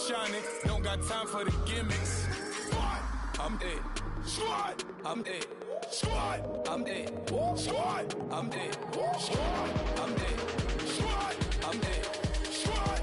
shining, don't got time for the gimmicks. Squad, I'm it. Squad, I'm it. Squad, I'm it. Squad, I'm it. Squad, I'm it. Squad, I'm it. Squad.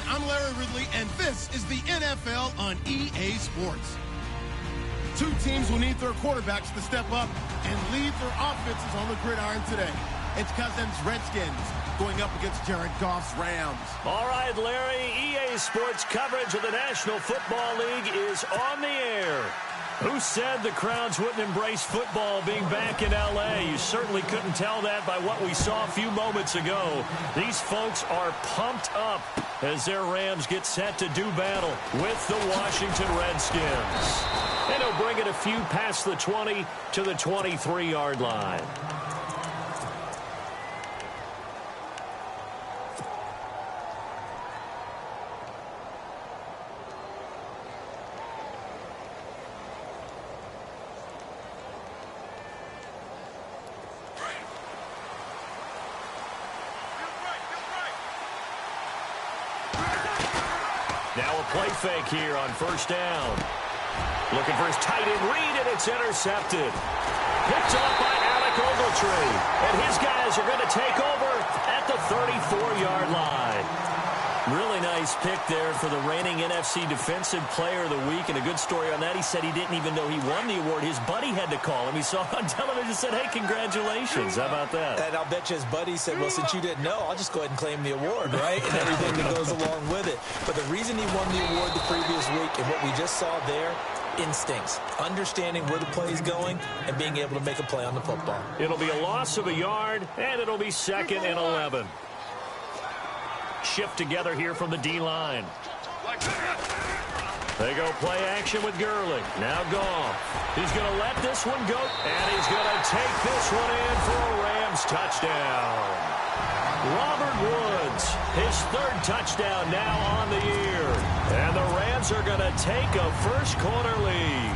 I'm Larry Ridley, and this is the NFL on EA Sports. Two teams will need their quarterbacks to step up and lead their offenses on the gridiron today. It's Cousins' Redskins going up against Jared Goff's Rams. All right, Larry, EA Sports coverage of the National Football League is on the air. Who said the crowds wouldn't embrace football being back in L.A.? You certainly couldn't tell that by what we saw a few moments ago. These folks are pumped up as their Rams get set to do battle with the Washington Redskins. And he'll bring it a few past the 20 to the 23-yard line. Now a play fake here on first down. Looking for his tight end read, and it's intercepted. Picked up by Alec Ogletree. And his guys are going to take over at the 34-yard line. Really nice pick there for the reigning NFC Defensive Player of the Week. And a good story on that. He said he didn't even know he won the award. His buddy had to call him. He saw on television and said, hey, congratulations. How about that? And I'll bet you his buddy said, well, since you didn't know, I'll just go ahead and claim the award, right? And everything that goes along with it. But the reason he won the award the previous week and what we just saw there, instincts, understanding where the play is going and being able to make a play on the football. It'll be a loss of a yard, and it'll be 2nd and 11. Shift together here from the D-line. They go play action with Gurley. Now Goff. He's going to let this one go, and he's going to take this one in for a Rams touchdown. Robert Woods, his 3rd touchdown now on the year. And the Rams are going to take a first-quarter lead.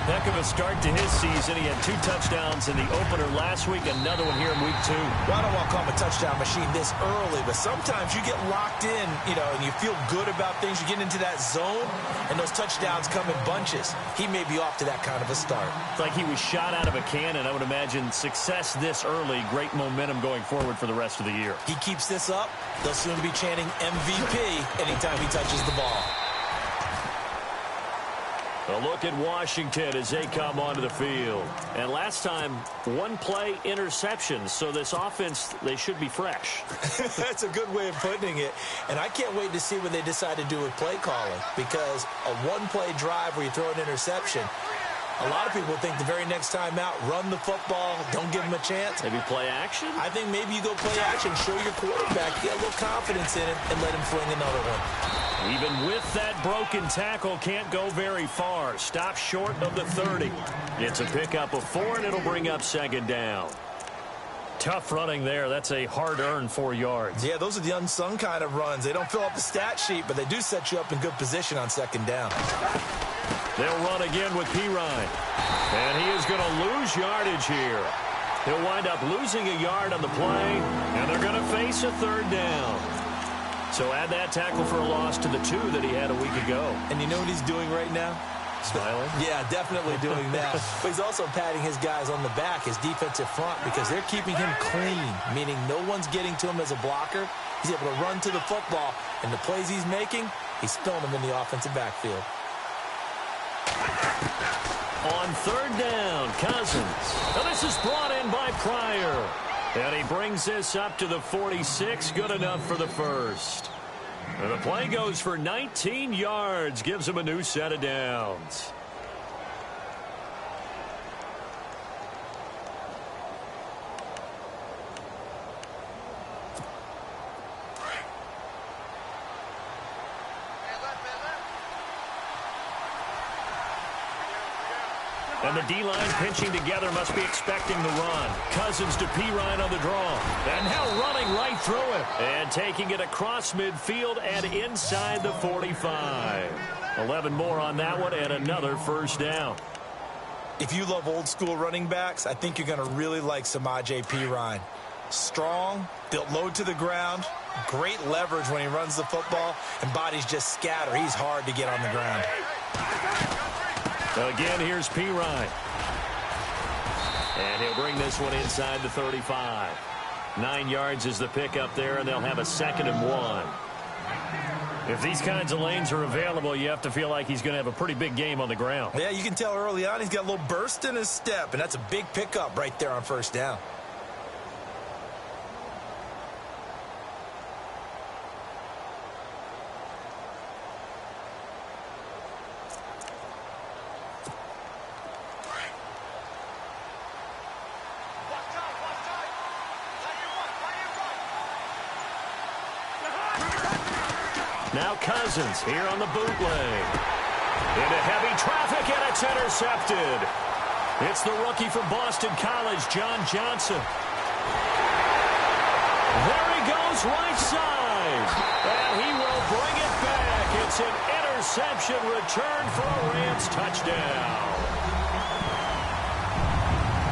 Heck of a start to his season. He had 2 touchdowns in the opener last week, another one here in week 2. Well, I don't want to call him a touchdown machine this early, but sometimes you get locked in, and you feel good about things. You get into that zone, and those touchdowns come in bunches. He may be off to that kind of a start. It's like he was shot out of a cannon. I would imagine success this early, great momentum going forward for the rest of the year. He keeps this up, they'll soon be chanting MVP anytime he touches the ball. A look at Washington as they come onto the field. And last time, 1-play interception. So this offense, they should be fresh. That's a good way of putting it. And I can't wait to see what they decide to do with play calling. Because a 1-play drive where you throw an interception, a lot of people think the very next time out, run the football, don't give them a chance. Maybe play action? I think maybe you go play action, show your quarterback, get a little confidence in it, and let him fling another one. Even with that broken tackle, can't go very far. Stop short of the 30. It's a pickup of 4, and it'll bring up 2nd down. Tough running there. That's a hard-earned 4 yards. Yeah, those are the unsung kind of runs. They don't fill up the stat sheet, but they do set you up in good position on 2nd down. They'll run again with Pirine. And he is going to lose yardage here. He'll wind up losing a yard on the play, and they're going to face a 3rd down. So add that tackle for a loss to the 2 that he had a week ago. And you know what he's doing right now? Smiling? Yeah, definitely doing that. But he's also patting his guys on the back, his defensive front, because they're keeping him clean, meaning no one's getting to him as a blocker. He's able to run to the football, and the plays he's making, he's throwing them in the offensive backfield. On 3rd down, Cousins. Now this is brought in by Pryor. And he brings this up to the 46. Good enough for the 1st. And the play goes for 19 yards. Gives him a new set of downs. And the D-line pinching together must be expecting the run. Cousins to Pirine on the draw. And now running right through it. And taking it across midfield and inside the 45. 11 more on that one and another first down. If you love old-school running backs, I think you're going to really like Samaje Pirine. Strong, built low to the ground, great leverage when he runs the football, and bodies just scatter. He's hard to get on the ground. Again, here's Pirine. And he'll bring this one inside the 35. 9 yards is the pickup there, and they'll have a 2nd and 1. If these kinds of lanes are available, you have to feel like he's going to have a pretty big game on the ground. Yeah, you can tell early on he's got a little burst in his step, and that's a big pickup right there on first down. Now Cousins here on the bootleg. Into heavy traffic, and it's intercepted. It's the rookie from Boston College, John Johnson. There he goes, right side. And he will bring it back. It's an interception return for a Rams touchdown.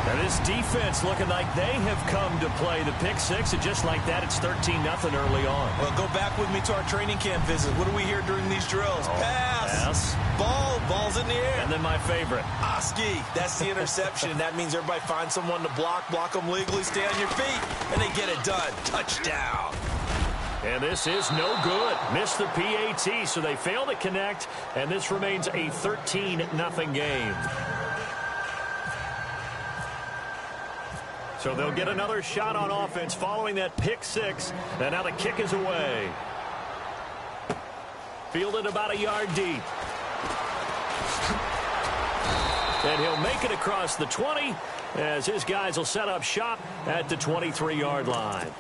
Now this defense looking like they have come to play. The pick six, and just like that, it's 13-0 early on. Well, go back with me to our training camp visit. What do we hear during these drills? Pass. Ball's in the air. And then my favorite. Oski. That's the interception, and that means everybody finds someone to block them legally, stay on your feet, and they get it done. Touchdown. And this is no good. Missed the PAT, so they fail to connect, and this remains a 13-0 game. So they'll get another shot on offense following that pick six. And now the kick is away. Fielded about a yard deep. And he'll make it across the 20 as his guys will set up shop at the 23-yard line.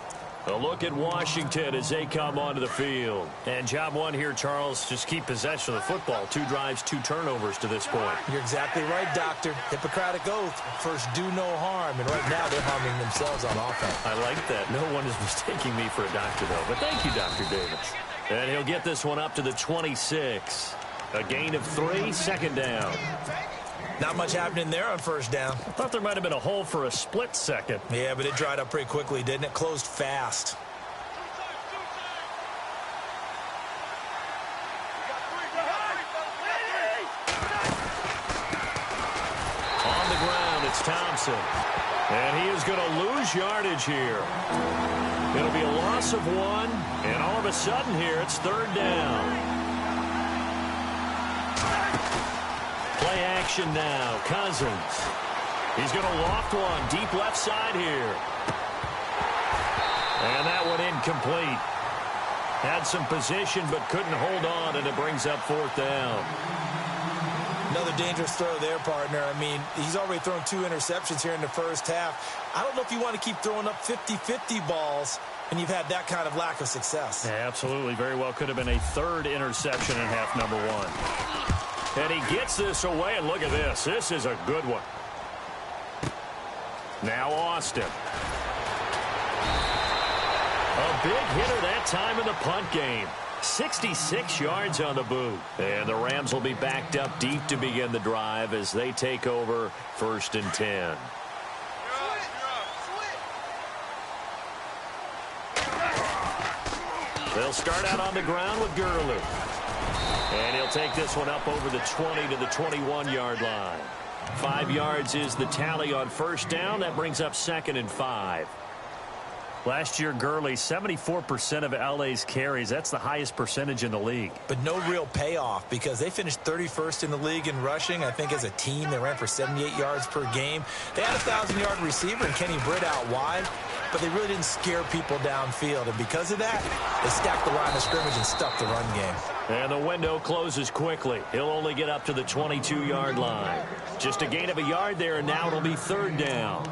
A look at Washington as they come onto the field. And job one here, Charles, just keep possession of the football. 2 drives, 2 turnovers to this point. You're exactly right, Doctor. Hippocratic oath. First, do no harm. And right now, they're harming themselves on offense. I like that. No one is mistaking me for a doctor, though. But thank you, Dr. Davis. And he'll get this one up to the 26. A gain of 3, 2nd down. Not much happening there on first down. I thought there might have been a hole for a split second. Yeah, but it dried up pretty quickly, didn't it? Closed fast. On the ground, it's Thompson. And he is going to lose yardage here. It'll be a loss of 1, and all of a sudden here, it's 3rd down. Play action now. Cousins. He's going to loft one. Deep left side here. And that one incomplete. Had some position but couldn't hold on, and it brings up 4th down. Another dangerous throw there, partner. I mean, he's already thrown 2 interceptions here in the first half. I don't know if you want to keep throwing up 50-50 balls, and you've had that kind of lack of success. Yeah, absolutely. Very well could have been a 3rd interception in half number 1. And he gets this away, and look at this. This is a good one. Now Austin. A big hitter that time in the punt game. 66 yards on the boot. And the Rams will be backed up deep to begin the drive as they take over 1st and 10. They'll start out on the ground with Gurley. And he'll take this one up over the 20 to the 21-yard line. 5 yards is the tally on first down. That brings up 2nd and 5. Last year, Gurley, 74% of LA's carries. That's the highest percentage in the league. But no real payoff because they finished 31st in the league in rushing. I think as a team, they ran for 78 yards per game. They had a 1,000-yard receiver in Kenny Britt out wide, but they really didn't scare people downfield. And because of that, they stacked the line of scrimmage and stuck the run game. And the window closes quickly. He'll only get up to the 22-yard line. Just a gain of a yard there, and now it'll be 3rd down.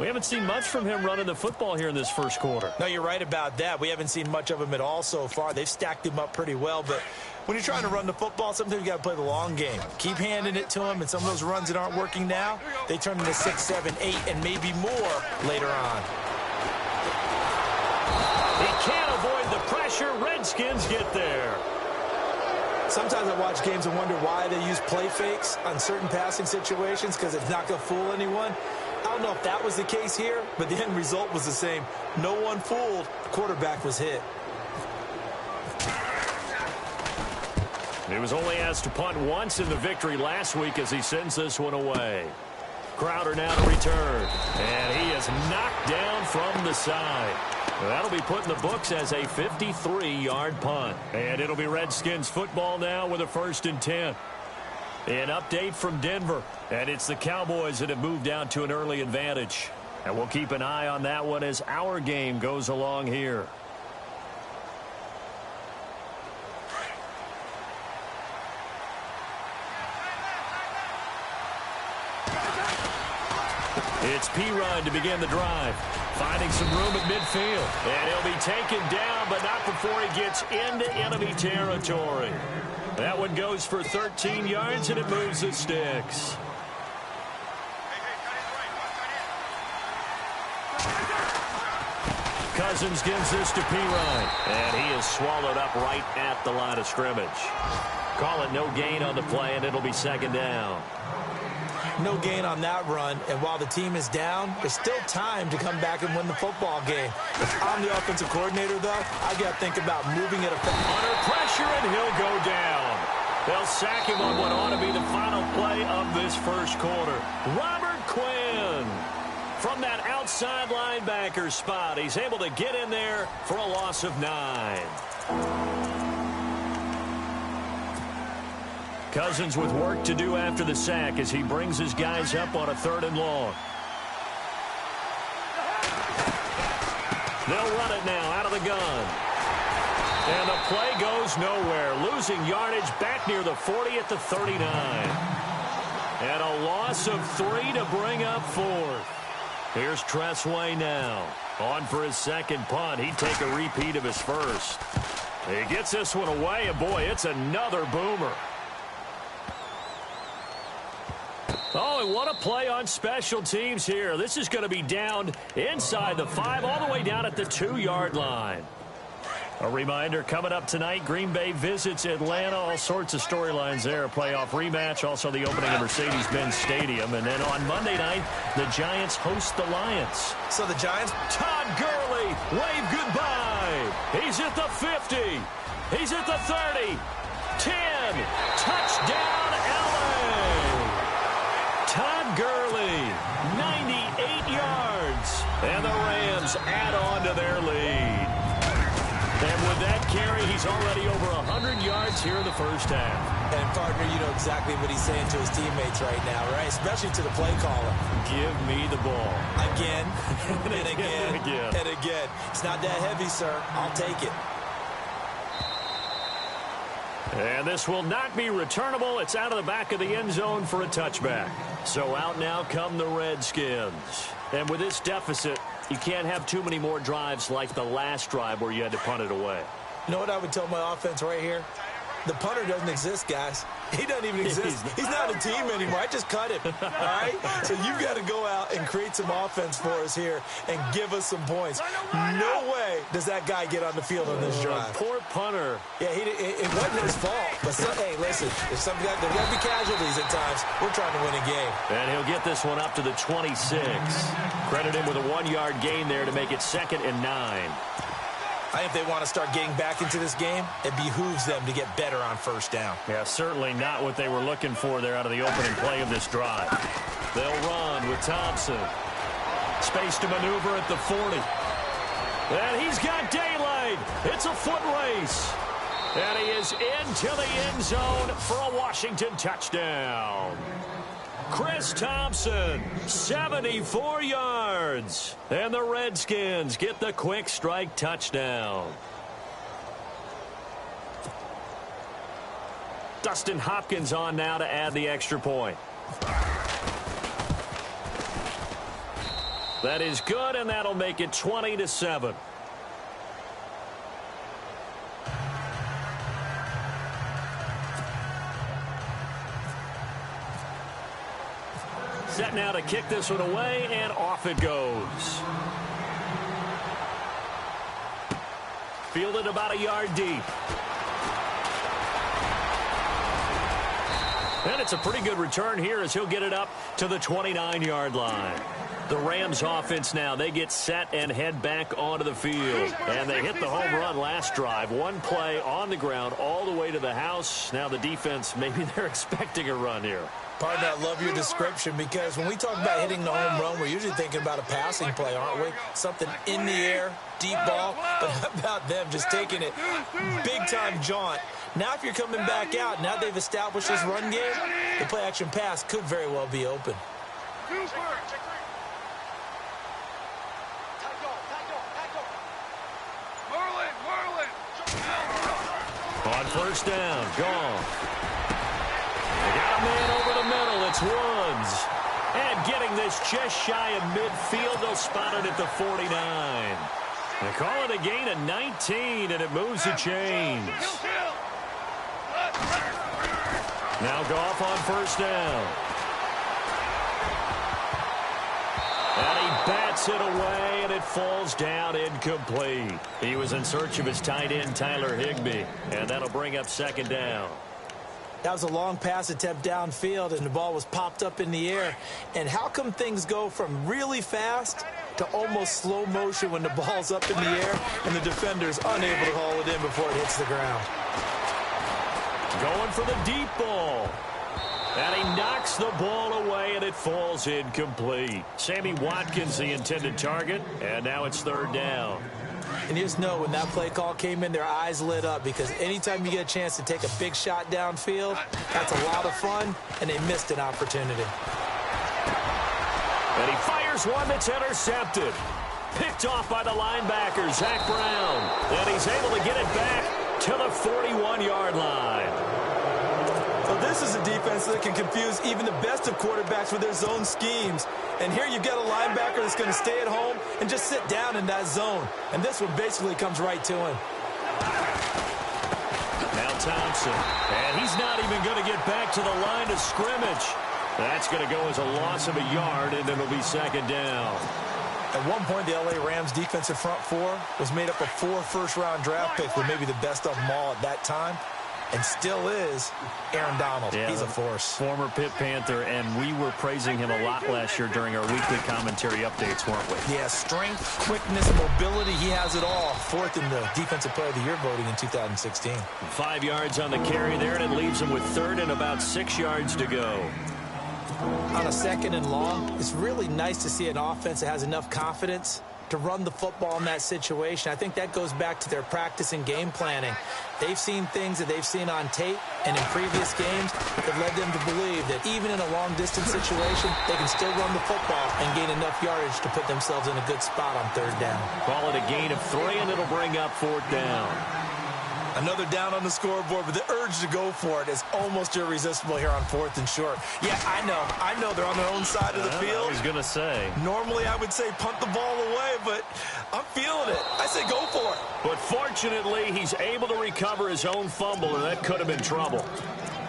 We haven't seen much from him running the football here in this first quarter. No, you're right about that. We haven't seen much of him at all so far. They've stacked him up pretty well, but when you're trying to run the football, sometimes you got to play the long game. Keep handing it to him, and some of those runs that aren't working now, they turn into 6, 7, 8, and maybe more later on. He can't avoid the pressure. Redskins get there. Sometimes I watch games and wonder why they use play fakes on certain passing situations, because it's not going to fool anyone. I don't know if that was the case here, but the end result was the same. No one fooled. The quarterback was hit. He was only asked to punt once in the victory last week as he sends this one away. Crowder now to return. And he is knocked down from the side. That'll be put in the books as a 53-yard punt. And it'll be Redskins football now with a 1st and 10. An update from Denver. And it's the Cowboys that have moved out to an early advantage. And we'll keep an eye on that one as our game goes along here. It's P-Run to begin the drive. Finding some room at midfield. And he'll be taken down, but not before he gets into enemy territory. That one goes for 13 yards, and it moves the sticks. Cousins gives this to P-Run. And he is swallowed up right at the line of scrimmage. Call it no gain on the play, and it'll be 2nd down. No gain on that run, and while the team is down, there's still time to come back and win the football game. If I'm the offensive coordinator, though, I got to think about moving it under pressure, and he'll go down. They'll sack him on what ought to be the final play of this first quarter. Robert Quinn from that outside linebacker spot. He's able to get in there for a loss of 9. Cousins with work to do after the sack as he brings his guys up on a 3rd and long. They'll run it now out of the gun. And the play goes nowhere. Losing yardage back near the 40 at the 39. And a loss of 3 to bring up 4th. Here's Tressway now. On for his 2nd punt. He'd take a repeat of his 1st. He gets this one away, and boy, it's another boomer. Oh, and what a play on special teams here. This is going to be down inside the 5, all the way down at the 2-yard line. A reminder, coming up tonight, Green Bay visits Atlanta. All sorts of storylines there. A playoff rematch, also the opening of Mercedes-Benz Stadium. And then on Monday night, the Giants host the Lions. So the Giants... Todd Gurley, wave goodbye. He's at the 50. He's at the 30. 10. Touchdown, L.A. Todd Gurley, 98 yards. And the Rams add on to their lead. And with that carry, he's already over 100 yards here in the first half. And, partner, you know exactly what he's saying to his teammates right now, right? Especially to the play caller. Give me the ball. Again, and again, and again. It's not that heavy, sir. I'll take it. And this will not be returnable. It's out of the back of the end zone for a touchback. So out now come the Redskins. And with this deficit, you can't have too many more drives like the last drive where you had to punt it away. You know what I would tell my offense right here? The punter doesn't exist, guys. He doesn't even exist. He's not a team anymore. I just cut him, all right? So you've got to go out and create some offense for us here and give us some points. No way does that guy get on the field on this drive. Poor punter. Yeah, it wasn't his fault. But, hey, listen, there's going to be casualties at times. We're trying to win a game. And he'll get this one up to the 26. Credit him with a 1-yard gain there to make it 2nd and 9. I think if they want to start getting back into this game, it behooves them to get better on 1st down. Yeah, certainly not what they were looking for there out of the opening play of this drive. They'll run with Thompson. Space to maneuver at the 40. And he's got daylight. It's a foot race. And he is into the end zone for a Washington touchdown. Chris Thompson, 74 yards. And the Redskins get the quick strike touchdown. Dustin Hopkins on now to add the extra point. That is good, and that'll make it 20-7. Set now to kick this one away, and off it goes. Fielded about a yard deep. And it's a pretty good return here as he'll get it up to the 29-yard line. The Rams offense now, they get set and head back onto the field. And they hit the home run last drive. One play on the ground all the way to the house. Now the defense, maybe they're expecting a run here. Partner, I love your description because when we talk about hitting the home run, we're usually thinking about a passing play, aren't we? Something in the air, deep ball. But how about them just taking it big-time jaunt? Now if you're coming back out, now they've established this run game, the play-action pass could very well be open. On first down, gone. They got a man over the middle. It's Woods. And getting this just shy of midfield, they'll spot it at the 49. They call it a gain of 19, and it moves the chains. Now Goff on first down. And he bats it away, and it falls down incomplete. He was in search of his tight end, Tyler Higbee, and that'll bring up second down. That was a long pass attempt downfield, and the ball was popped up in the air. And how come things go from really fast to almost slow motion when the ball's up in the air and the defender's unable to haul it in before it hits the ground? Going for the deep ball. And he knocks the ball away, and it falls incomplete. Sammy Watkins, the intended target, and now it's third down. And you just know when that play call came in, their eyes lit up because anytime you get a chance to take a big shot downfield, that's a lot of fun, and they missed an opportunity. And he fires one that's intercepted. Picked off by the linebacker, Zach Brown. And he's able to get it back to the 41-yard line. So this is a defense that can confuse even the best of quarterbacks with their zone schemes. And here you've got a linebacker that's going to stay at home and just sit down in that zone. And this one basically comes right to him. Now Thompson. And he's not even going to get back to the line of scrimmage. That's going to go as a loss of a yard, and it'll be second down. At one point, the L.A. Rams defensive front four was made up of 4 first-round draft picks, with maybe the best of them all at that time. And still is Aaron Donald. Yeah, he's a force. Former Pitt Panther, and we were praising him a lot last year during our weekly commentary updates, weren't we? Yeah, strength, quickness, mobility, he has it all. 4th in the Defensive Player of the Year voting in 2016. 5 yards on the carry there, and it leaves him with third and about 6 yards to go. On a second and long, it's really nice to see an offense that has enough confidence to run the football in that situation. I think that goes back to their practice and game planning. They've seen things that they've seen on tape and in previous games that led them to believe that even in a long-distance situation, they can still run the football and gain enough yardage to put themselves in a good spot on third down. Call it a gain of 3, and it'll bring up fourth down. Another down on the scoreboard, but the urge to go for it is almost irresistible here on 4th and short. Yeah, I know they're on their own side of the field. I was going to say. Normally, I would say punt the ball away, but I'm feeling it. I say go for it. But fortunately, he's able to recover his own fumble, and that could have been trouble.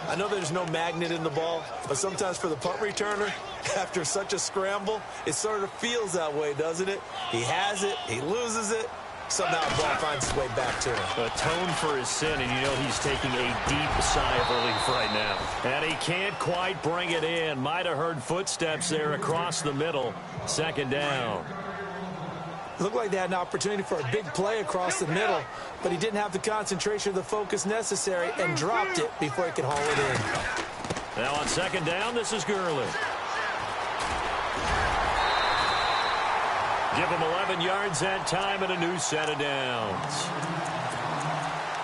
I know there's no magnet in the ball, but sometimes for the punt returner, after such a scramble, it sort of feels that way, doesn't it? He has it, he loses it. Somehow the ball finds its way back to him. Atone for his sin, and you know he's taking a deep sigh of relief right now. And he can't quite bring it in. Might have heard footsteps there across the middle. Second down. It looked like they had an opportunity for a big play across the middle, but he didn't have the concentration or the focus necessary and dropped it before he could haul it in. Now on second down, this is Gurley. Give him 11 yards that time and a new set of downs.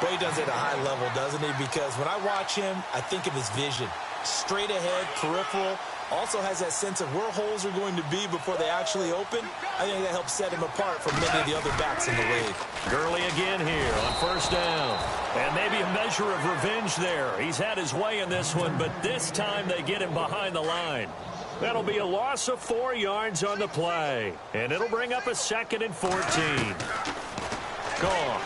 Well, he does it at a high level, doesn't he? Because when I watch him, I think of his vision. Straight ahead, peripheral. Also has that sense of where holes are going to be before they actually open. I think that helps set him apart from many of the other backs in the league. Gurley again here on first down. And maybe a measure of revenge there. He's had his way in this one, but this time they get him behind the line. That'll be a loss of 4 yards on the play. And it'll bring up a 2nd and 14. Gone.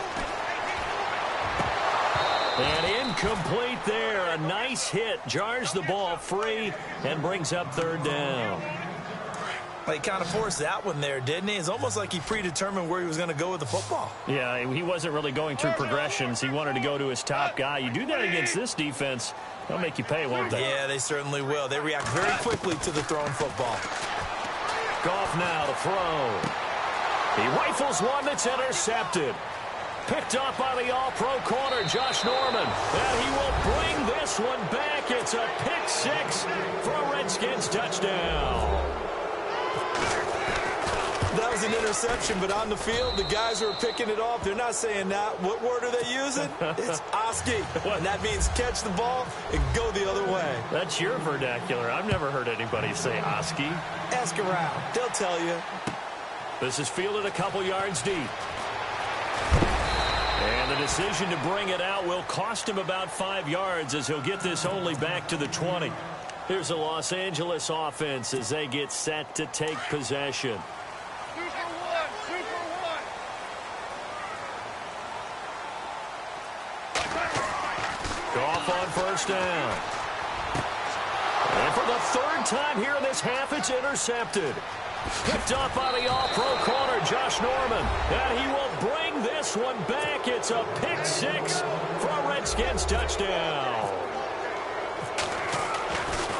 And incomplete there. A nice hit. Jars the ball free and brings up 3rd down. Well, he kind of forced that one there, didn't he? It's almost like he predetermined where he was going to go with the football. Yeah, he wasn't really going through progressions. He wanted to go to his top guy. You do that against this defense, they'll make you pay, won't they? Yeah, they certainly will. They react very quickly to the thrown football. Goff now to throw. He rifles one that's intercepted. Picked up by the all-pro corner, Josh Norman. And he will bring this one back. It's a pick 6 for a Redskins touchdown. That was an interception, but on the field, the guys who are picking it off, they're not saying that. What word are they using? It's Oski. And that means catch the ball and go the other way. That's your vernacular. I've never heard anybody say Oski. Ask around. They'll tell you. This is fielded a couple yards deep. And the decision to bring it out will cost him about 5 yards as he'll get this only back to the 20. Here's the Los Angeles offense as they get set to take possession. Goff on 1st down. And for the 3rd time here in this half, it's intercepted. Picked up by the all-pro corner, Josh Norman. And he will bring this one back. It's a pick 6 for a Redskins touchdown.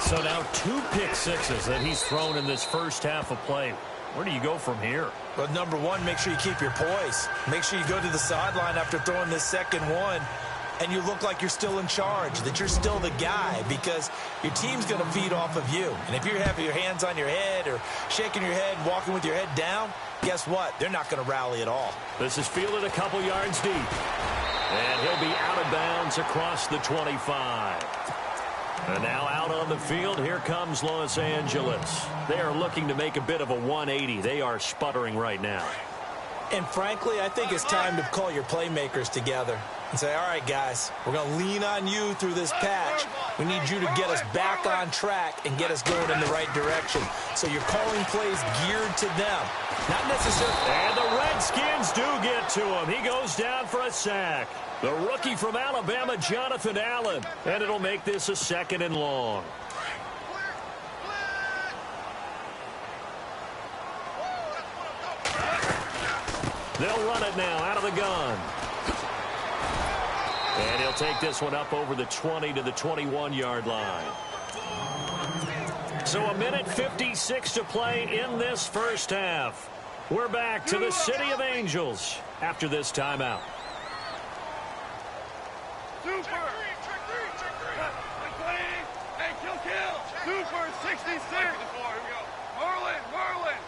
So now 2 pick 6s that he's thrown in this first half of play. Where do you go from here? Well, number one, make sure you keep your poise. Make sure you go to the sideline after throwing this 2nd one, and you look like you're still in charge, that you're still the guy, because your team's going to feed off of you. And if you're having your hands on your head or shaking your head, walking with your head down, guess what? They're not going to rally at all. This is fielded a couple yards deep. And he'll be out of bounds across the 25. And now out on the field, here comes Los Angeles. They are looking to make a bit of a 180. They are sputtering right now. And frankly, I think it's time to call your playmakers together and say, all right, guys, we're going to lean on you through this patch. We need you to get us back on track and get us going in the right direction. So you're calling plays geared to them, not necessarily. And the Redskins do get to him. He goes down for a sack. The rookie from Alabama, Jonathan Allen. And it'll make this a 2nd and long. They'll run it now out of the gun. And he'll take this one up over the 20 to the 21-yard line. So a minute 56 to play in this first half. We're back to the City of Angels after this timeout. Super 66. Merlin.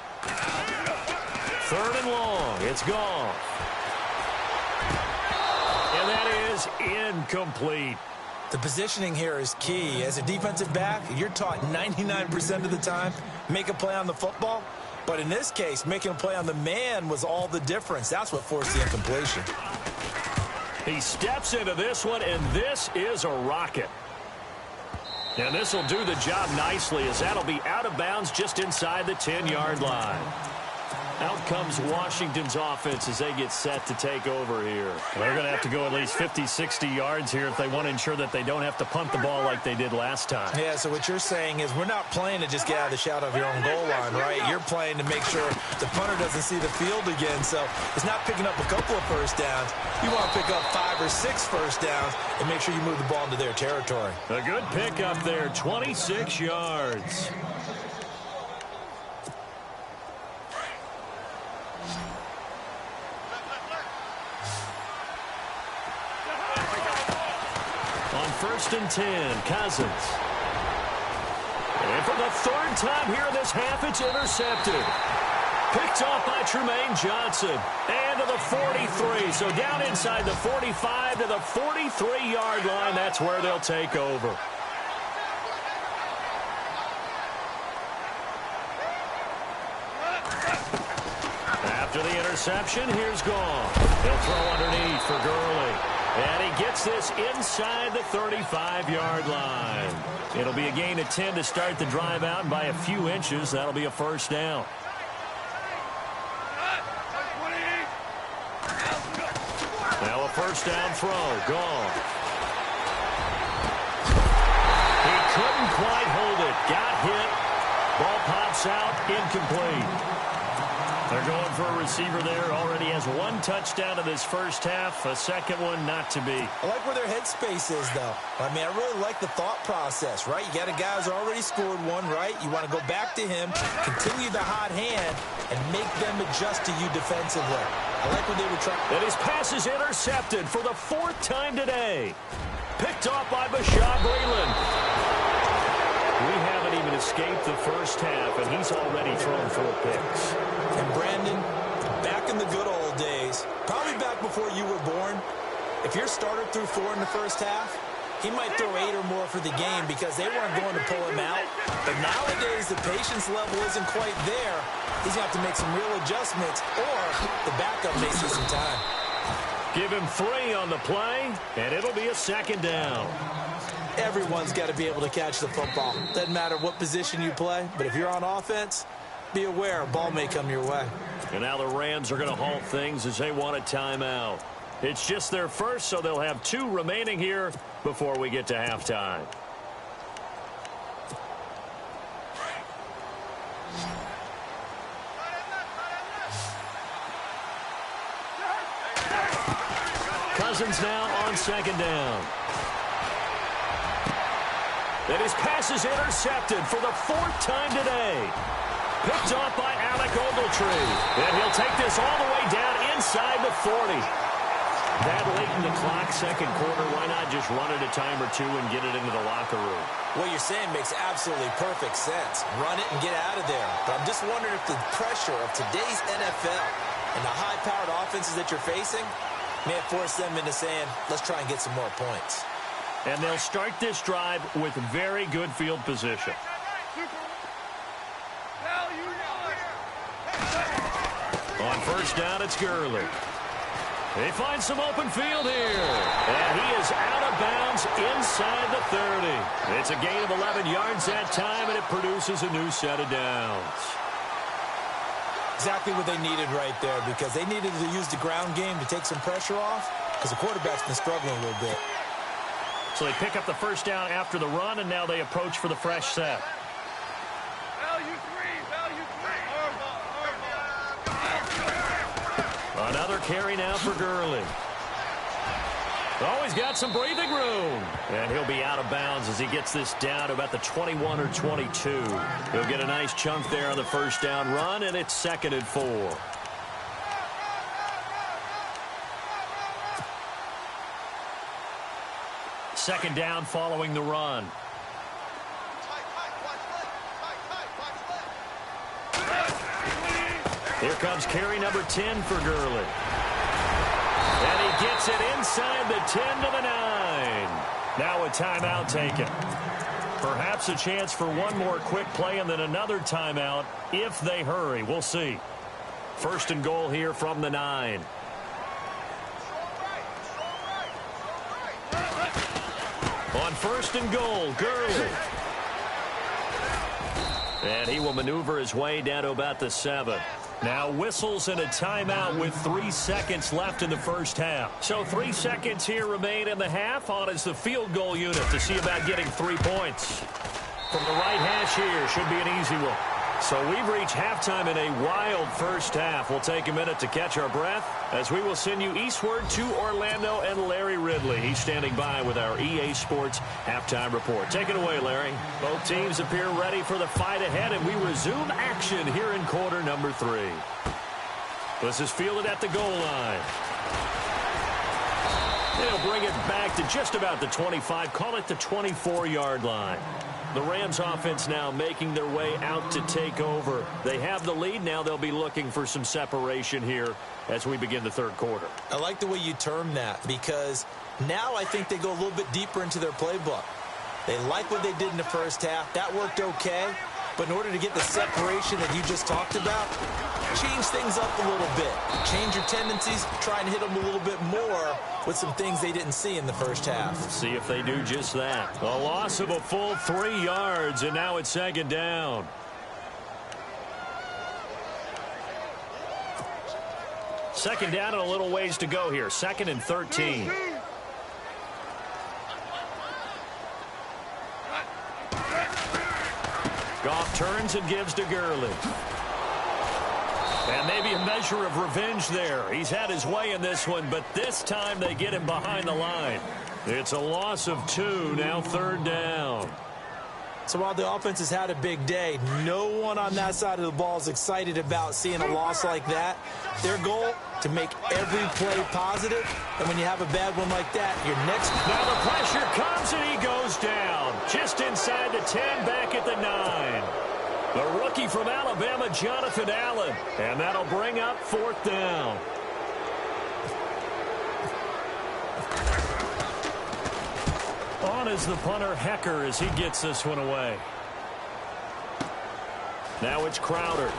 3rd and long. It's gone. And that is incomplete. The positioning here is key. As a defensive back, you're taught 99% of the time, make a play on the football. But in this case, making a play on the man was all the difference. That's what forced the incompletion. He steps into this one, and this is a rocket. And this will do the job nicely, as that'll be out of bounds just inside the 10-yard line. Out comes Washington's offense as they get set to take over here. They're going to have to go at least 50, 60 yards here if they want to ensure that they don't have to punt the ball like they did last time. Yeah, so what you're saying is we're not playing to just get out of the shadow of your own goal line, right? You're playing to make sure the punter doesn't see the field again. So it's not picking up a couple of first downs. You want to pick up 5 or 6 first downs and make sure you move the ball into their territory. A good pickup there, 26 yards. On 1st and 10, Cousins. And for the 3rd time here in this half, it's intercepted. Picked off by Trumaine Johnson. And to the 43. So down inside the 45 to the 43-yard line. That's where they'll take over. After the interception, here's Goff. He'll throw underneath for Gurley. And he gets this inside the 35-yard line. It'll be a gain of 10 to start the drive out, and by a few inches, that'll be a first down. Now a first down throw. Gone. He couldn't quite hold it. Got hit. Ball pops out. Incomplete. They're going for a receiver there. Already has one touchdown in this first half. A second one not to be. I like where their headspace is, though. I mean, I really like the thought process, right? You got a guy who's already scored one, right? You want to go back to him, continue the hot hand, and make them adjust to you defensively. I like what they were trying. And his pass is intercepted for the fourth time today. Picked off by Bashaud Breeland. We haven't even escaped the first half, and he's already thrown 4 picks. And Brandon, back in the good old days, probably back before you were born, if your starter threw 4 in the first half, he might throw 8 or more for the game because they weren't going to pull him out. But nowadays, the patience level isn't quite there. He's going to have to make some real adjustments, or the backup may see some time. Give him 3 on the play, and it'll be a second down. Everyone's got to be able to catch the football. Doesn't matter what position you play, but if you're on offense, be aware a ball may come your way. And now the Rams are going to halt things as they want a timeout. It's just their first, so they'll have 2 remaining here before we get to halftime. Cousins now on second down. And his pass is intercepted for the 4th time today. Picked off by Alec Ogletree. And he'll take this all the way down inside the 40. That late in the clock, second quarter, why not just run it a time or 2 and get it into the locker room? What you're saying makes absolutely perfect sense. Run it and get out of there. But I'm just wondering if the pressure of today's NFL and the high-powered offenses that you're facing may have forced them into saying, let's try and get some more points. And they'll start this drive with very good field position. On first down, it's Gurley. They find some open field here. And he is out of bounds inside the 30. It's a gain of 11 yards that time, and it produces a new set of downs. Exactly what they needed right there, because they needed to use the ground game to take some pressure off, because the quarterback's been struggling a little bit. So they pick up the first down after the run, and now they approach for the fresh set. Another carry now for Gurley. Oh, he's got some breathing room. And he'll be out of bounds as he gets this down to about the 21 or 22. He'll get a nice chunk there on the first down run, and it's 2nd and 4. Second down following the run. Here comes carry number 10 for Gurley. And he gets it inside the 10 to the 9. Now a timeout taken. Perhaps a chance for one more quick play and then another timeout if they hurry. We'll see. 1st and goal here from the 9. On 1st and goal, Gurley. And he will maneuver his way down to about the 7. Now whistles and a timeout with 3 seconds left in the first half. So 3 seconds here remain in the half. On is the field goal unit to see about getting 3 points. From the right hash here, should be an easy one. So we've reached halftime in a wild first half. We'll take a minute to catch our breath as we will send you eastward to Orlando and Larry Ridley. He's standing by with our EA Sports halftime report. Take it away, Larry. Both teams appear ready for the fight ahead, and we resume action here in quarter number 3. This is fielded at the goal line. They'll bring it back to just about the 25, call it the 24-yard line. The Rams offense now making their way out to take over. They have the lead. Now they'll be looking for some separation here as we begin the 3rd quarter. I like the way you term that, because now I think they go a little bit deeper into their playbook. They like what they did in the first half. That worked okay. But in order to get the separation that you just talked about, change things up a little bit. Change your tendencies, try and hit them a little bit more with some things they didn't see in the first half. See if they do just that. A loss of a full 3 yards, and now it's second down. Second down and a little ways to go here. 2nd and 13. Goff turns and gives to Gurley. And maybe a measure of revenge there. He's had his way in this one, but this time they get him behind the line. It's a loss of 2, now 3rd down. So while the offense has had a big day, no one on that side of the ball is excited about seeing a loss like that. Their goal, to make every play positive. And when you have a bad one like that, your next... Now the pressure comes and he goes down. Just inside the 10, back at the 9. The rookie from Alabama, Jonathan Allen. And that'll bring up 4th down. On is the punter, Hecker, as he gets this one away. Now it's Crowder.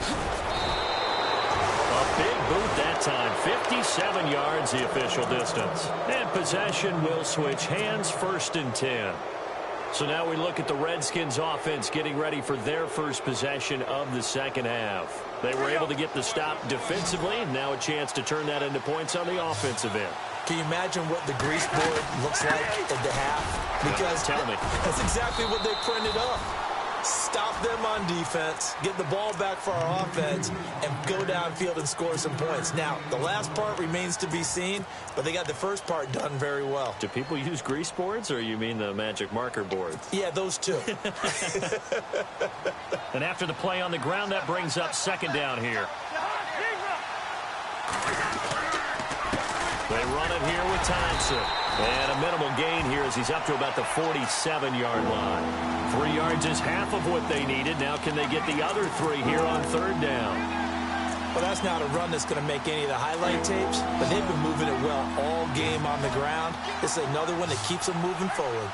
A big boot that time. 57 yards the official distance. And possession will switch hands, 1st and 10. So now we look at the Redskins offense getting ready for their first possession of the second half. They were able to get the stop defensively, and now a chance to turn that into points on the offensive end. Can you imagine what the grease board looks like at the half? Because tell me. That's exactly what they printed up. Stop them on defense, get the ball back for our offense, and go downfield and score some points. Now, the last part remains to be seen, but they got the first part done very well. Do people use grease boards, or you mean the magic marker boards? Yeah, those two. And after the play on the ground, that brings up 2nd down here. They run it here with Thompson. And a minimal gain here as he's up to about the 47-yard line. 3 yards is half of what they needed. Now can they get the other 3 here on 3rd down? Well, that's not a run that's going to make any of the highlight tapes, but they've been moving it well all game on the ground. This is another one that keeps them moving forward.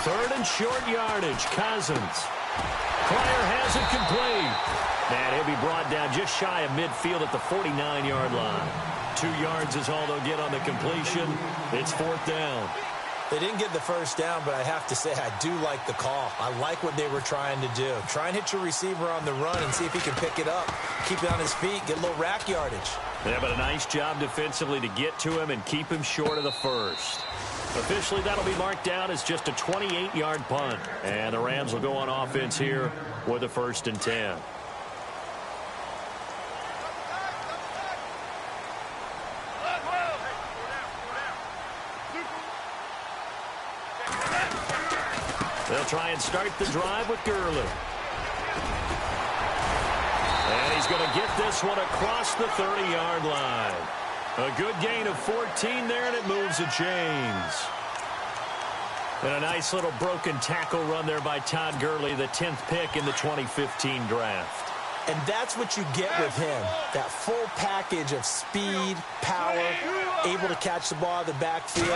3rd and short yardage. Cousins. Pryor has it complete. And he'll be brought down just shy of midfield at the 49-yard line. 2 yards is all they'll get on the completion. It's 4th down. They didn't get the first down, but I have to say I do like the call. I like what they were trying to do. Try and hit your receiver on the run and see if he can pick it up. Keep it on his feet, get a little rack yardage. Yeah, but a nice job defensively to get to him and keep him short of the first. Officially, that'll be marked down as just a 28-yard punt. And the Rams will go on offense here with a 1st and 10. They'll try and start the drive with Gurley. And he's going to get this one across the 30-yard line. A good gain of 14 there, and it moves the chains. And a nice little broken tackle run there by Todd Gurley, the 10th pick in the 2015 draft. And that's what you get with him, that full package of speed, power, able to catch the ball out of the backfield.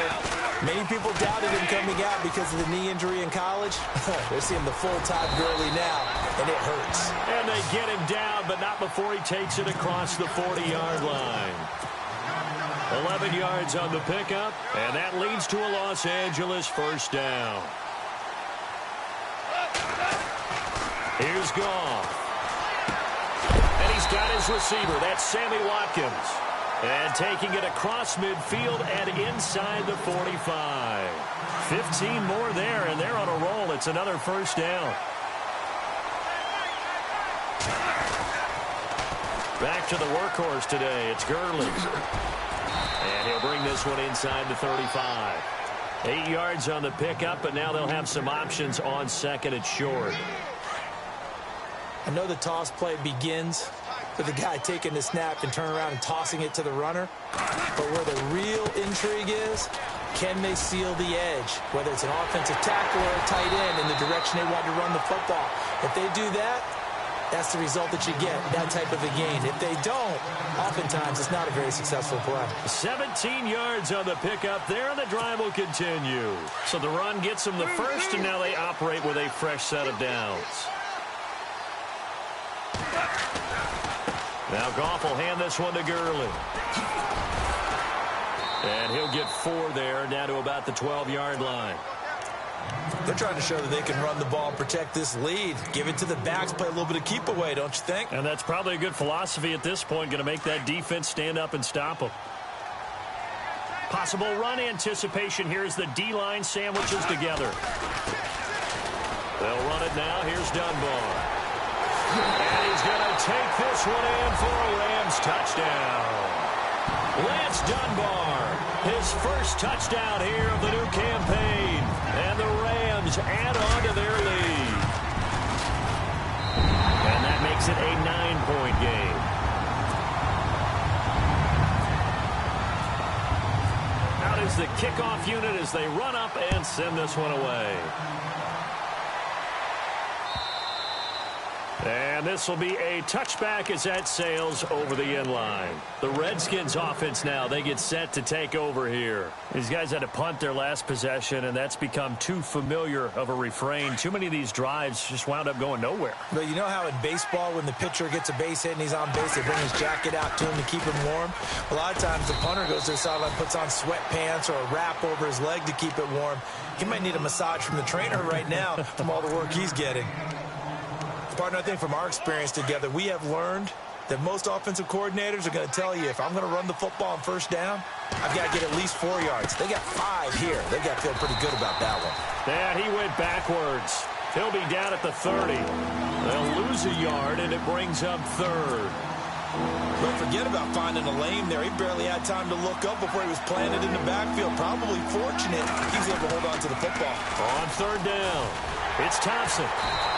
Many people doubted him coming out because of the knee injury in college. They're seeing the full Todd Gurley now, and it hurts. And they get him down, but not before he takes it across the 40-yard line. 11 yards on the pickup, and that leads to a Los Angeles 1st down. Here's Goff. Got his receiver. That's Sammy Watkins. And taking it across midfield and inside the 45. 15 more there, and they're on a roll. It's another 1st down. Back to the workhorse today. It's Gurley. And he'll bring this one inside the 35. 8 yards on the pickup, but now they'll have some options on 2nd and short. I know the toss play begins with the guy taking the snap and turning around and tossing it to the runner. But where the real intrigue is, can they seal the edge? Whether it's an offensive tackle or a tight end in the direction they want to run the football. If they do that, that's the result that you get, that type of a gain. If they don't, oftentimes it's not a very successful play. 17 yards on the pickup there, and the drive will continue. So the run gets them the first, and now they operate with a fresh set of downs. Now Goff will hand this one to Gurley. And he'll get 4 there, down to about the 12-yard line. They're trying to show that they can run the ball and protect this lead. Give it to the backs, play a little bit of keep away, don't you think? And that's probably a good philosophy at this point, going to make that defense stand up and stop them. Possible run anticipation here as the D-line sandwiches together. They'll run it now. Here's Dunbar. And he's going to take this one in for a Rams touchdown. Lance Dunbar, his first touchdown here of the new campaign. And the Rams add on to their lead. And that makes it a 9-point game. Out is the kickoff unit as they run up and send this one away. And this will be a touchback as that sails over the end line. The Redskins offense now, they get set to take over here. These guys had to punt their last possession, and that's become too familiar of a refrain. Too many of these drives just wound up going nowhere. But you know how in baseball, when the pitcher gets a base hit and he's on base, they bring his jacket out to him to keep him warm? A lot of times the punter goes to the sideline, puts on sweatpants or a wrap over his leg to keep it warm. He might need a massage from the trainer right now from all the work he's getting. Partner, I think from our experience together, we have learned that most offensive coordinators are going to tell you, if I'm going to run the football on first down, I've got to get at least 4 yards. They got 5 here. They got to feel pretty good about that one. And he went backwards. He'll be down at the 30. They'll lose a yard, and it brings up 3rd. Don't forget about finding a lane there. He barely had time to look up before he was planted in the backfield. Probably fortunate he's able to hold on to the football. On 3rd down, it's Thompson.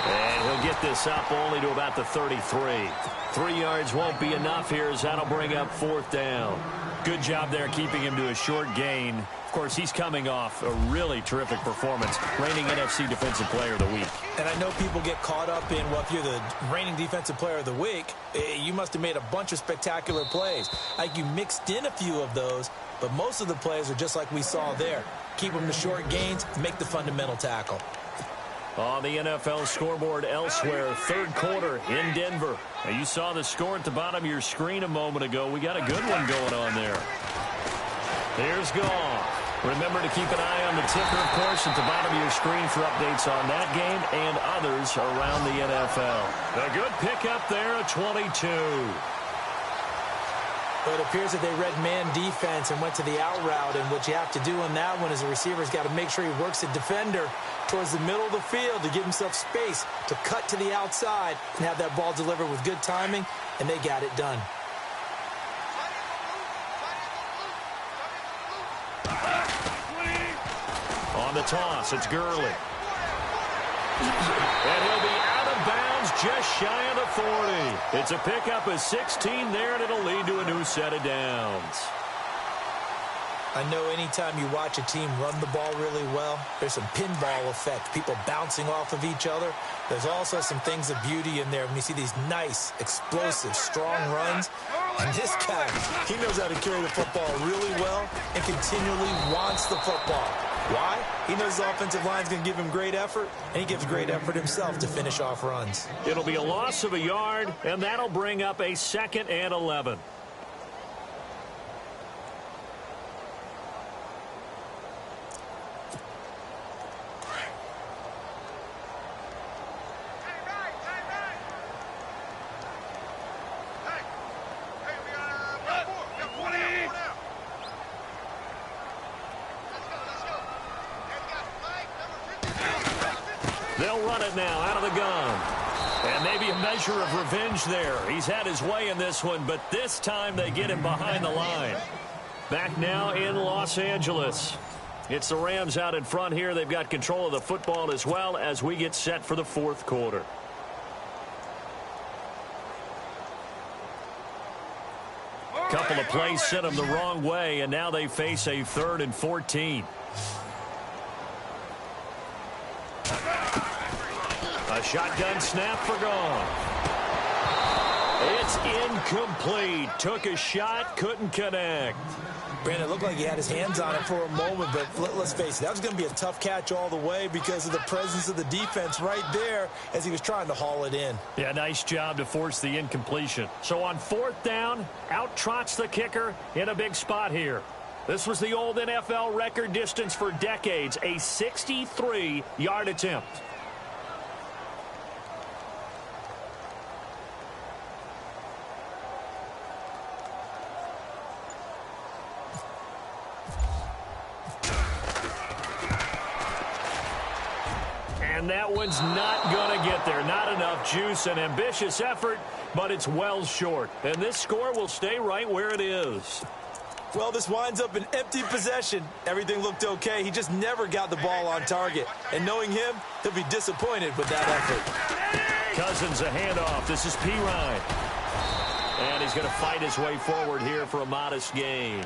And he'll get this up only to about the 33. 3 yards won't be enough here as that'll bring up 4th down. Good job there keeping him to a short gain. Of course, he's coming off a really terrific performance, reigning NFC Defensive Player of the Week. And I know people get caught up in, well, if you're the reigning Defensive Player of the Week, you must have made a bunch of spectacular plays. Like you mixed in a few of those, but most of the plays are just like we saw there. Keep them to short gains, make the fundamental tackle. On the NFL scoreboard elsewhere, 3rd quarter in Denver. Now, you saw the score at the bottom of your screen a moment ago. We got a good one going on there. Here's Goff. Remember to keep an eye on the ticker, of course, at the bottom of your screen for updates on that game and others around the NFL. A good pickup there at 22. But it appears that they read man defense and went to the out route. And what you have to do on that one is the receiver's got to make sure he works the defender towards the middle of the field to give himself space to cut to the outside and have that ball delivered with good timing, and they got it done. On the toss, it's Gurley. And he'll be out of bounds just shy of the 40. It's a pickup of 16 there, and it'll lead to a new set of downs. I know anytime you watch a team run the ball really well, there's some pinball effect, people bouncing off of each other. There's also some things of beauty in there when you see these nice, explosive, strong runs. And this guy, he knows how to carry the football really well and continually wants the football. Why? He knows his offensive line's going to give him great effort, and he gives great effort himself to finish off runs. It'll be a loss of a yard, and that'll bring up a 2nd and 11. They'll run it now out of the gun. And maybe a measure of revenge there. He's had his way in this one, but this time they get him behind the line. Back now in Los Angeles. It's the Rams out in front here. They've got control of the football as well as we get set for the 4th quarter. Couple of plays sent them the wrong way, and now they face a 3rd and 14. A shotgun snap for Goff. is incomplete. Took a shot, couldn't connect. Brandon, it looked like he had his hands on it for a moment, but let's face it, that was going to be a tough catch all the way because of the presence of the defense right there as he was trying to haul it in. Yeah, nice job to force the incompletion. So on 4th down, out trots the kicker in a big spot here. This was the old NFL record distance for decades, a 63-yard attempt. And that one's not going to get there. Not enough juice. An ambitious effort, but it's well short. And this score will stay right where it is. Well, this winds up an empty possession. Everything looked okay. He just never got the ball on target. And knowing him, he'll be disappointed with that effort. Cousins a handoff. This is P. Ryan. And he's going to fight his way forward here for a modest gain.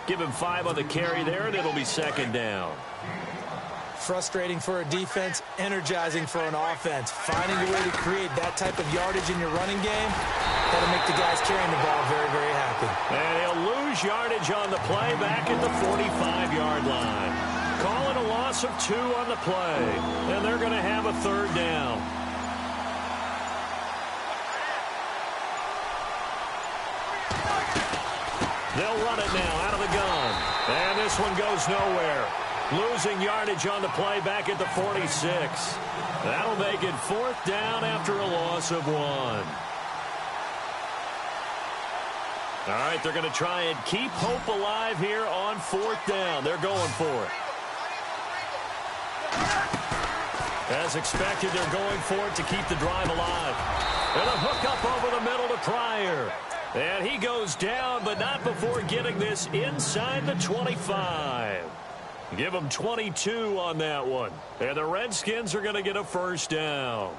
Give him 5 on the carry there, and it'll be 2nd down. Frustrating for a defense, energizing for an offense. Finding a way to create that type of yardage in your running game, that'll make the guys carrying the ball very, very happy. And he'll lose yardage on the play back at the 45-yard line. Calling a loss of 2 on the play. And they're going to have a 3rd down. They'll run it now out of the gun. And this one goes nowhere. Losing yardage on the play back at the 46. That'll make it 4th down after a loss of 1. All right, they're going to try and keep hope alive here on 4th down. They're going for it. As expected, they're going for it to keep the drive alive. And a hook up over the middle to Pryor. And he goes down, but not before getting this inside the 25. Give them 22 on that one. And the Redskins are going to get a 1st down.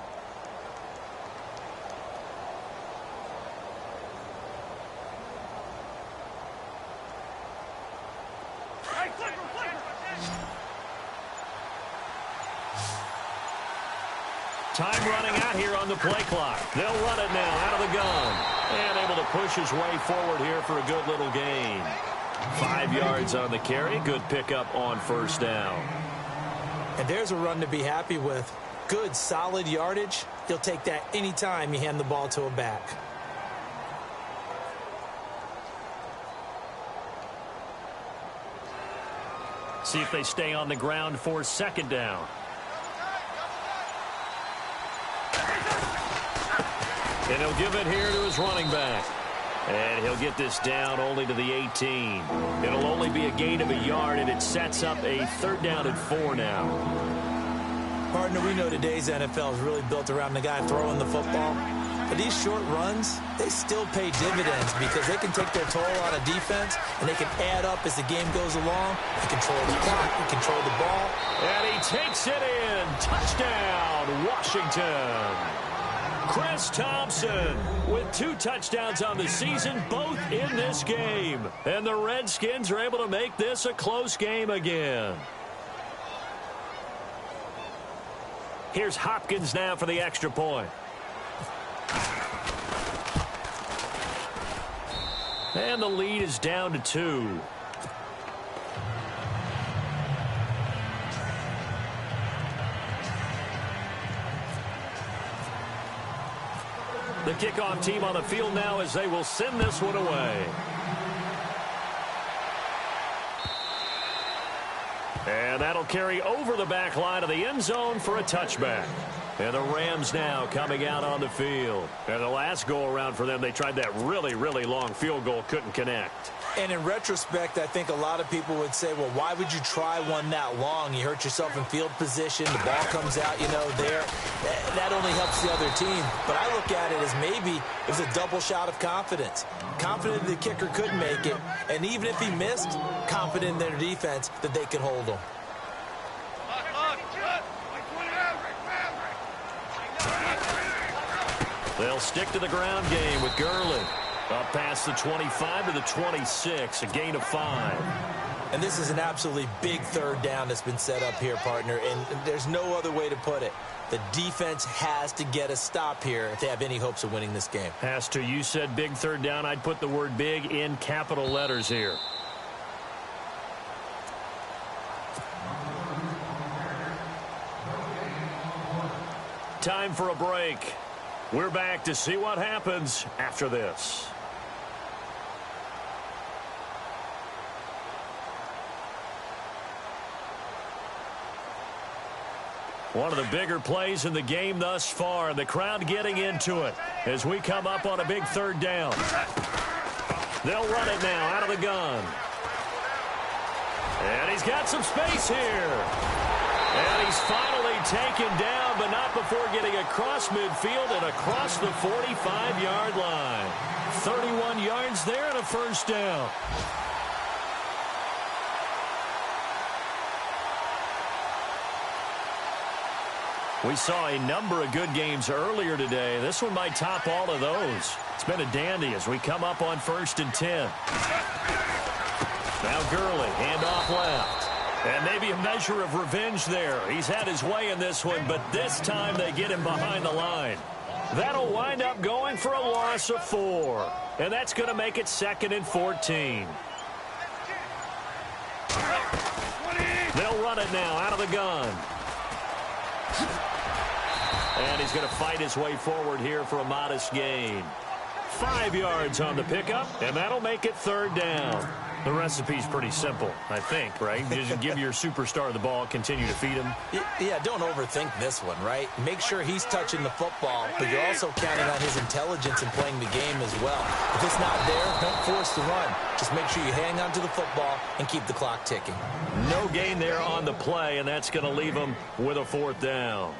Time running out here on the play clock. They'll run it now out of the gun. And able to push his way forward here for a good little gain. 5 yards on the carry. Good pickup on 1st down. And there's a run to be happy with. Good, solid yardage. You'll take that anytime you hand the ball to a back. See if they stay on the ground for 2nd down. And he'll give it here to his running back. And he'll get this down only to the 18. It'll only be a gain of a yard, and it sets up a 3rd down and 4 now. Partner, we know today's NFL is really built around the guy throwing the football. But these short runs, they still pay dividends because they can take their toll on a defense, and they can add up as the game goes along. They control the clock, they control the ball. And he takes it in. Touchdown, Washington. Chris Thompson with 2 touchdowns on the season, both in this game. And the Redskins are able to make this a close game again. Here's Hopkins now for the extra point. And the lead is down to 2. The kickoff team on the field now as they will send this one away. And that'll carry over the back line of the end zone for a touchback. And the Rams now coming out on the field. And the last go-around for them, they tried that really, really long field goal, couldn't connect. And in retrospect, I think a lot of people would say, well, why would you try one that long? You hurt yourself in field position. The ball comes out, there. That only helps the other team. But I look at it as maybe it was a double shot of confidence. Confident the kicker could make it. And even if he missed, confident in their defense that they could hold him. They'll stick to the ground game with Gurley. Up past the 25 to the 26, a gain of 5. And this is an absolutely big third down that's been set up here, partner, and there's no other way to put it. The defense has to get a stop here if they have any hopes of winning this game. Has to. You said big third down. I'd put the word big in capital letters here. Time for a break. We're back to see what happens after this. One of the bigger plays in the game thus far, and the crowd getting into it as we come up on a big third down. They'll run it now out of the gun. And he's got some space here. And he's finally taken down, but not before getting across midfield and across the 45-yard line. 31 yards there and a first down. We saw a number of good games earlier today. This one might top all of those. It's been a dandy as we come up on 1st and 10. Now Gurley, handoff left. And maybe a measure of revenge there. He's had his way in this one, but this time they get him behind the line. That'll wind up going for a loss of 4. And that's going to make it 2nd and 14. They'll run it now out of the gun. And he's going to fight his way forward here for a modest gain. 5 yards on the pickup, and that'll make it 3rd down. The recipe's pretty simple, I think, right? You just give your superstar the ball, continue to feed him. Yeah, don't overthink this one, right? Make sure he's touching the football, but you're also counting on his intelligence in playing the game as well. If it's not there, don't force the run. Just make sure you hang on to the football and keep the clock ticking. No gain there on the play, and that's going to leave him with a 4th down.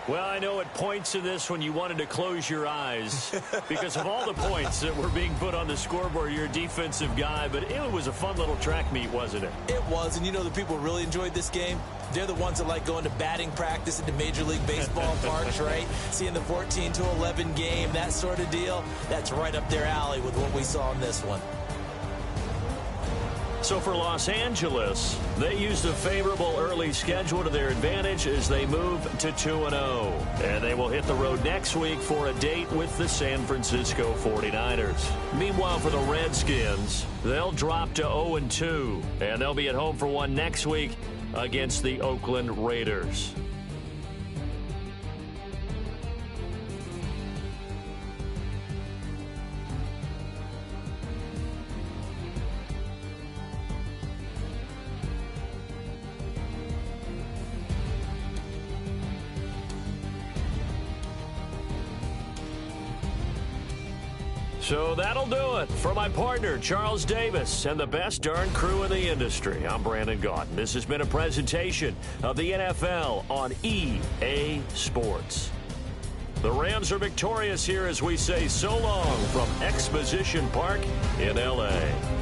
Well, I know at points in this when you wanted to close your eyes because of all the points that were being put on the scoreboard. You're a defensive guy, but it was a fun little track meet, wasn't it? It was, and you know the people really enjoyed this game? They're the ones that like going to batting practice at the Major League Baseball parks, right? Seeing the 14-11 game, that sort of deal. That's right up their alley with what we saw in this one. So for Los Angeles, they used a favorable early schedule to their advantage as they move to 2-0. And they will hit the road next week for a date with the San Francisco 49ers. Meanwhile, for the Redskins, they'll drop to 0-2. And they'll be at home for one next week against the Oakland Raiders. So that'll do it. For my partner, Charles Davis, and the best darn crew in the industry, I'm Brandon Gaudin. This has been a presentation of the NFL on EA Sports. The Rams are victorious here as we say so long from Exposition Park in L.A.